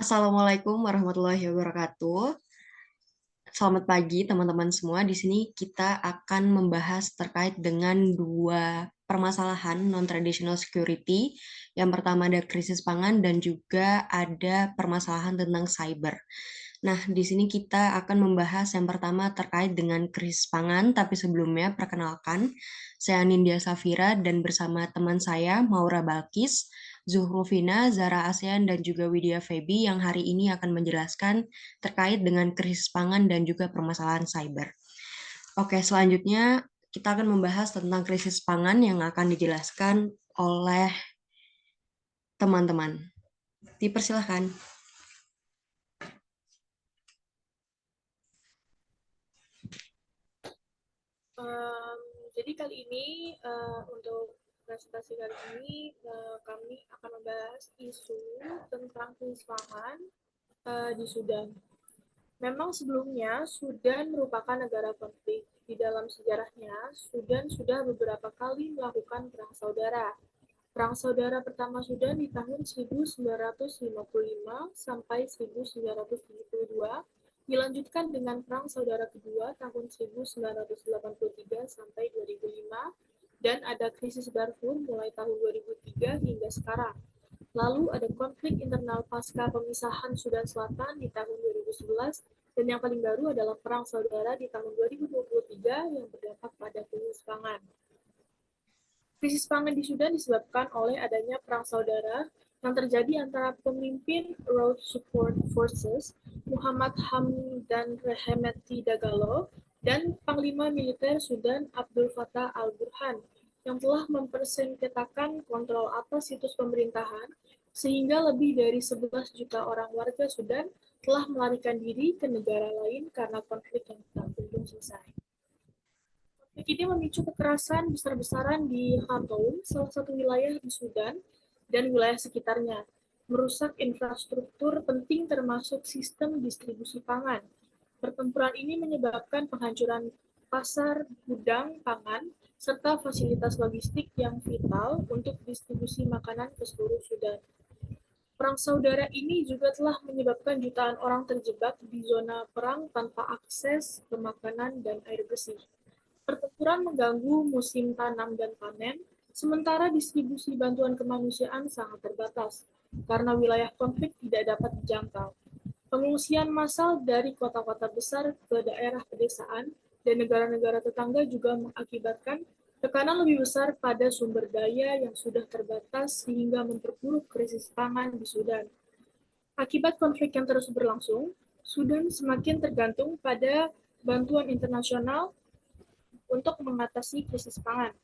Assalamualaikum warahmatullahi wabarakatuh. Selamat pagi teman-teman semua. Di sini kita akan membahas terkait dengan dua permasalahan non-traditional security. Yang pertama ada krisis pangan dan juga ada permasalahan tentang cyber. Nah, di sini kita akan membahas yang pertama terkait dengan krisis pangan, tapi sebelumnya perkenalkan, saya Nindya Safira dan bersama teman saya Maura Balkis, Zuhrufina, Zara ASEAN, dan juga Widya Febi yang hari ini akan menjelaskan terkait dengan krisis pangan dan juga permasalahan cyber. Oke, selanjutnya kita akan membahas tentang krisis pangan yang akan dijelaskan oleh teman-teman. Dipersilahkan. Um, jadi kali ini untuk presentasi kali ini kami akan membahas isu tentang krisis pangan di Sudan. Memang sebelumnya Sudan merupakan negara konflik. Di dalam sejarahnya, Sudan sudah beberapa kali melakukan perang saudara. Perang saudara pertama Sudan di tahun 1955 sampai 1972 dilanjutkan dengan Perang Saudara Kedua tahun 1983 sampai 2005 dan ada krisis Darfur mulai tahun 2003 hingga sekarang. Lalu ada konflik internal pasca pemisahan Sudan Selatan di tahun 2011 dan yang paling baru adalah Perang Saudara di tahun 2023 yang berdampak pada krisis pangan. Krisis pangan di Sudan disebabkan oleh adanya perang saudara yang terjadi antara pemimpin Road Support Forces Muhammad Hamdan Hemeti Dagalo dan Panglima Militer Sudan Abdul Fattah al-Burhan yang telah mempersengketakan kontrol atas situs pemerintahan sehingga lebih dari 11 juta orang warga Sudan telah melarikan diri ke negara lain karena konflik yang tak kunjung selesai. Konflik ini memicu kekerasan besar-besaran di Khartoum, salah satu wilayah di Sudan, dan wilayah sekitarnya, merusak infrastruktur penting termasuk sistem distribusi pangan. Pertempuran ini menyebabkan penghancuran pasar gudang pangan serta fasilitas logistik yang vital untuk distribusi makanan ke seluruh Sudan. Perang saudara ini juga telah menyebabkan jutaan orang terjebak di zona perang tanpa akses ke makanan dan air bersih. Pertempuran mengganggu musim tanam dan panen, sementara distribusi bantuan kemanusiaan sangat terbatas karena wilayah konflik tidak dapat dijangkau. Pengungsian massal dari kota-kota besar ke daerah pedesaan dan negara-negara tetangga juga mengakibatkan tekanan lebih besar pada sumber daya yang sudah terbatas sehingga memperburuk krisis pangan di Sudan. Akibat konflik yang terus berlangsung, Sudan semakin tergantung pada bantuan internasional untuk mengatasi krisis pangan.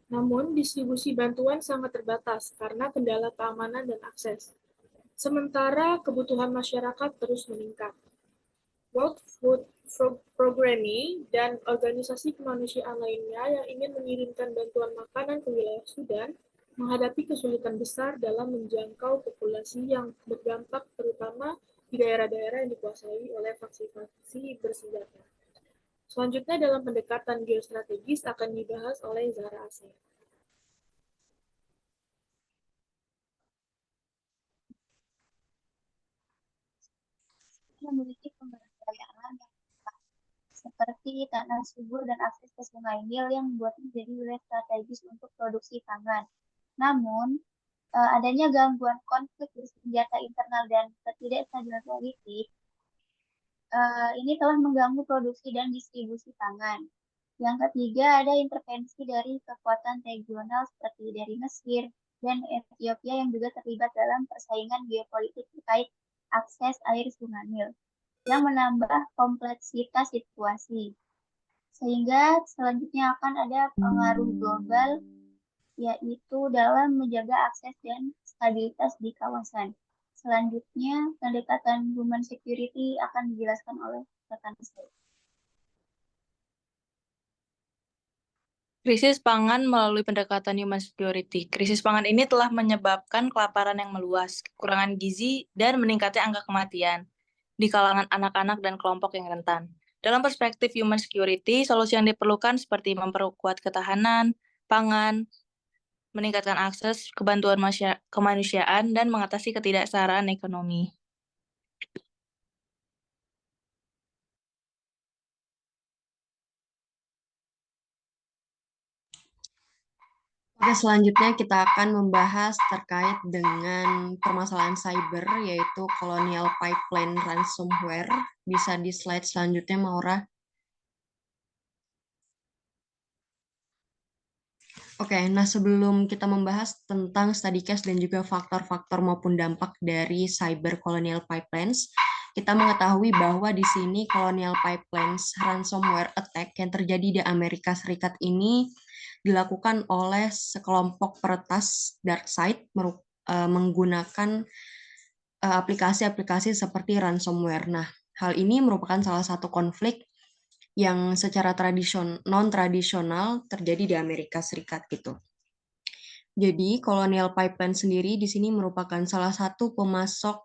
Namun, distribusi bantuan sangat terbatas karena kendala keamanan dan akses. Sementara kebutuhan masyarakat terus meningkat. World Food Programme dan organisasi kemanusiaan lainnya yang ingin mengirimkan bantuan makanan ke wilayah Sudan menghadapi kesulitan besar dalam menjangkau populasi yang berdampak terutama di daerah-daerah yang dikuasai oleh faksi-faksi bersenjata. Selanjutnya dalam pendekatan geostrategis akan dibahas oleh Zahra Asep. Memiliki pemberdayaan yang seperti tanah subur dan akses ke Sungai Nil yang membuatnya menjadi wilayah strategis untuk produksi pangan. Namun, adanya gangguan konflik bersenjata internal dan ketidakstabilan politik ini telah mengganggu produksi dan distribusi pangan. Yang ketiga, ada intervensi dari kekuatan regional seperti dari Mesir dan Ethiopia yang juga terlibat dalam persaingan geopolitik terkait akses air Sungai Nil yang menambah kompleksitas situasi. Sehingga selanjutnya akan ada pengaruh global, yaitu dalam menjaga akses dan stabilitas di kawasan. Selanjutnya, pendekatan human security akan dijelaskan oleh rekan saya. Krisis pangan melalui pendekatan human security. Krisis pangan ini telah menyebabkan kelaparan yang meluas, kekurangan gizi, dan meningkatnya angka kematian di kalangan anak-anak dan kelompok yang rentan. Dalam perspektif human security, solusi yang diperlukan seperti memperkuat ketahanan pangan, meningkatkan akses ke bantuan kemanusiaan, dan mengatasi ketidaksetaraan ekonomi. Oke, selanjutnya kita akan membahas terkait dengan permasalahan cyber, yaitu Colonial Pipeline Ransomware. Bisa di slide selanjutnya, Maura. Oke, nah sebelum kita membahas tentang study case dan juga faktor-faktor maupun dampak dari cyber colonial pipelines, kita mengetahui bahwa di sini colonial pipelines ransomware attack yang terjadi di Amerika Serikat ini dilakukan oleh sekelompok peretas dark site menggunakan aplikasi-aplikasi seperti ransomware. Nah, hal ini merupakan salah satu konflik yang secara non-tradisional terjadi di Amerika Serikat gitu. Jadi, Colonial Pipeline sendiri di sini merupakan salah satu pemasok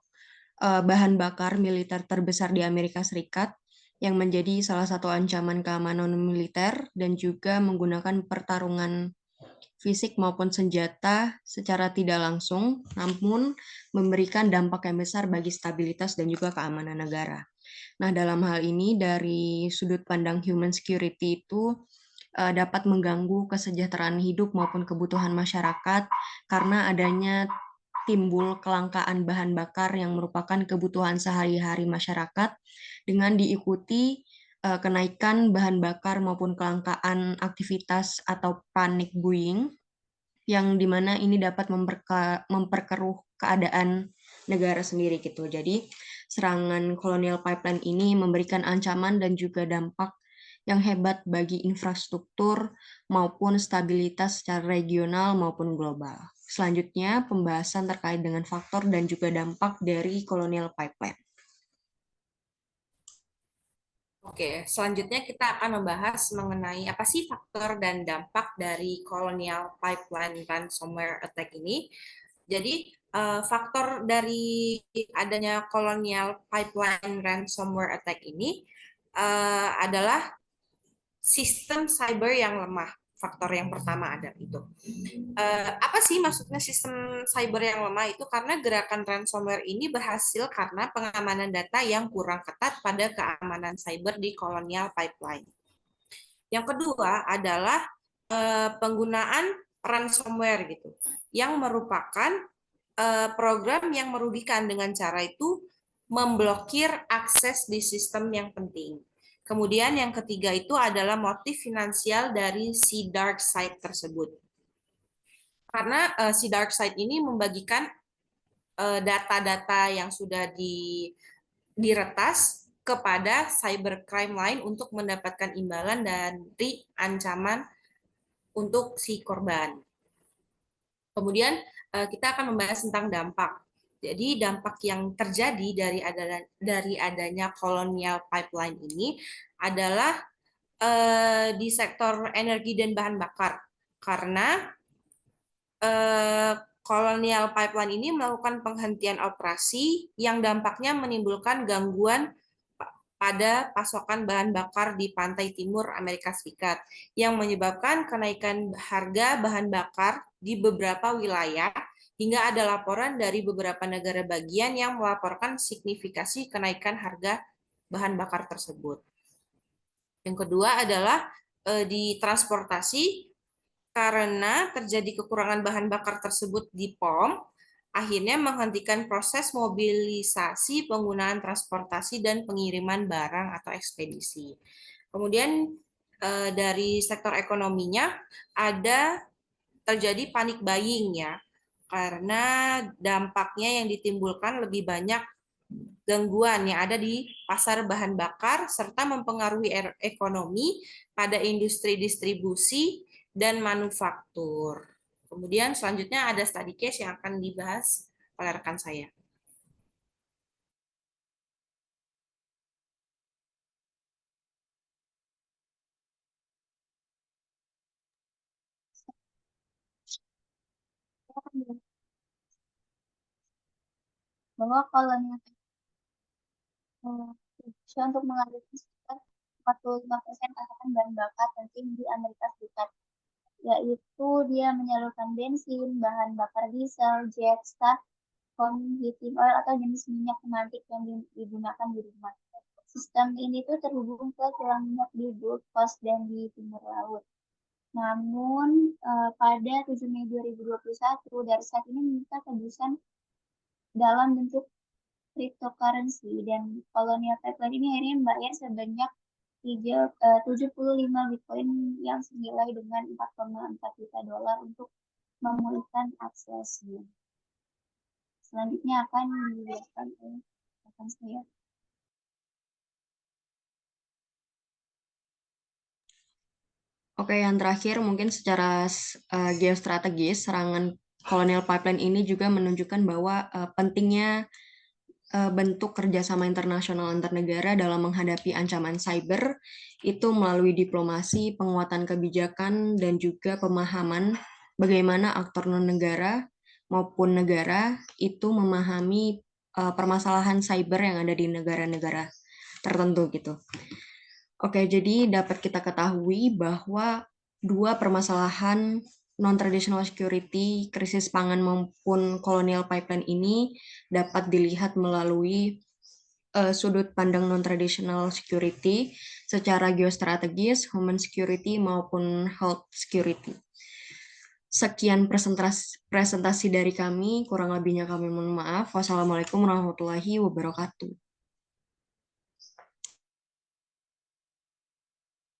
bahan bakar militer terbesar di Amerika Serikat yang menjadi salah satu ancaman keamanan militer dan juga menggunakan pertarungan fisik maupun senjata secara tidak langsung, namun memberikan dampak yang besar bagi stabilitas dan juga keamanan negara. Nah, dalam hal ini dari sudut pandang human security itu dapat mengganggu kesejahteraan hidup maupun kebutuhan masyarakat karena adanya timbul kelangkaan bahan bakar yang merupakan kebutuhan sehari-hari masyarakat dengan diikuti kenaikan bahan bakar maupun kelangkaan aktivitas atau panic buying yang dimana ini dapat memperkeruh keadaan negara sendiri gitu. Jadi serangan Colonial Pipeline ini memberikan ancaman dan juga dampak yang hebat bagi infrastruktur maupun stabilitas secara regional maupun global. Selanjutnya, pembahasan terkait dengan faktor dan juga dampak dari Colonial Pipeline. Oke, selanjutnya kita akan membahas mengenai apa sih faktor dan dampak dari Colonial Pipeline Ransomware Attack ini. Jadi, faktor dari adanya Colonial Pipeline Ransomware Attack ini adalah sistem cyber yang lemah. Faktor yang pertama ada itu. Apa sih maksudnya sistem cyber yang lemah itu? Karena gerakan ransomware ini berhasil karena pengamanan data yang kurang ketat pada keamanan cyber di Colonial Pipeline. Yang kedua adalah penggunaan ransomware gitu, yang merupakan program yang merugikan dengan cara itu memblokir akses di sistem yang penting. Kemudian yang ketiga itu adalah motif finansial dari si dark side tersebut. Karena si dark side ini membagikan data-data yang sudah diretas kepada cybercrime lain untuk mendapatkan imbalan dari ancaman untuk si korban. Kemudian kita akan membahas tentang dampak. Jadi dampak yang terjadi dari adanya Colonial Pipeline ini adalah di sektor energi dan bahan bakar, karena Colonial Pipeline ini melakukan penghentian operasi yang dampaknya menimbulkan gangguan pada pasokan bahan bakar di pantai timur Amerika Serikat yang menyebabkan kenaikan harga bahan bakar di beberapa wilayah hingga ada laporan dari beberapa negara bagian yang melaporkan signifikasi kenaikan harga bahan bakar tersebut. Yang kedua adalah di transportasi, karena terjadi kekurangan bahan bakar tersebut di POM, akhirnya menghentikan proses mobilisasi penggunaan transportasi dan pengiriman barang atau ekspedisi. Kemudian dari sektor ekonominya ada terjadi panic buying ya, karena dampaknya yang ditimbulkan lebih banyak gangguan yang ada di pasar bahan bakar serta mempengaruhi ekonomi pada industri distribusi dan manufaktur. Kemudian selanjutnya ada study case yang akan dibahas oleh rekan saya. Bahwa kolonial Indonesia untuk mengambil sekitar 45% pasokan bahan bakar penting di Amerika Serikat, yaitu dia menyalurkan bensin, bahan bakar diesel, jet, start-on heating oil atau jenis minyak pemantik yang digunakan di rumah. Sistem ini tuh terhubung ke kilang minyak di Gulf Coast dan di timur laut. Namun pada 7 Mei 2021, Darsat ini meminta tebusan dalam bentuk cryptocurrency, dan Colonial Pipeline ini akhirnya membayar sebanyak 75 Bitcoin yang senilai dengan 4,4 juta dolar untuk memulihkan aksesnya. Selanjutnya akan dijelaskan oleh rekan saya. Oke, yang terakhir mungkin secara geostrategis, serangan Colonial Pipeline ini juga menunjukkan bahwa pentingnya bentuk kerjasama internasional antar negara dalam menghadapi ancaman cyber itu melalui diplomasi, penguatan kebijakan, dan juga pemahaman bagaimana aktor non-negara maupun negara itu memahami permasalahan cyber yang ada di negara-negara tertentu gitu. Oke, jadi dapat kita ketahui bahwa dua permasalahan non-traditional security, krisis pangan maupun colonial pipeline ini dapat dilihat melalui sudut pandang non-traditional security secara geostrategis, human security maupun health security. Sekian presentasi dari kami, kurang lebihnya kami mohon maaf. Wassalamualaikum warahmatullahi wabarakatuh.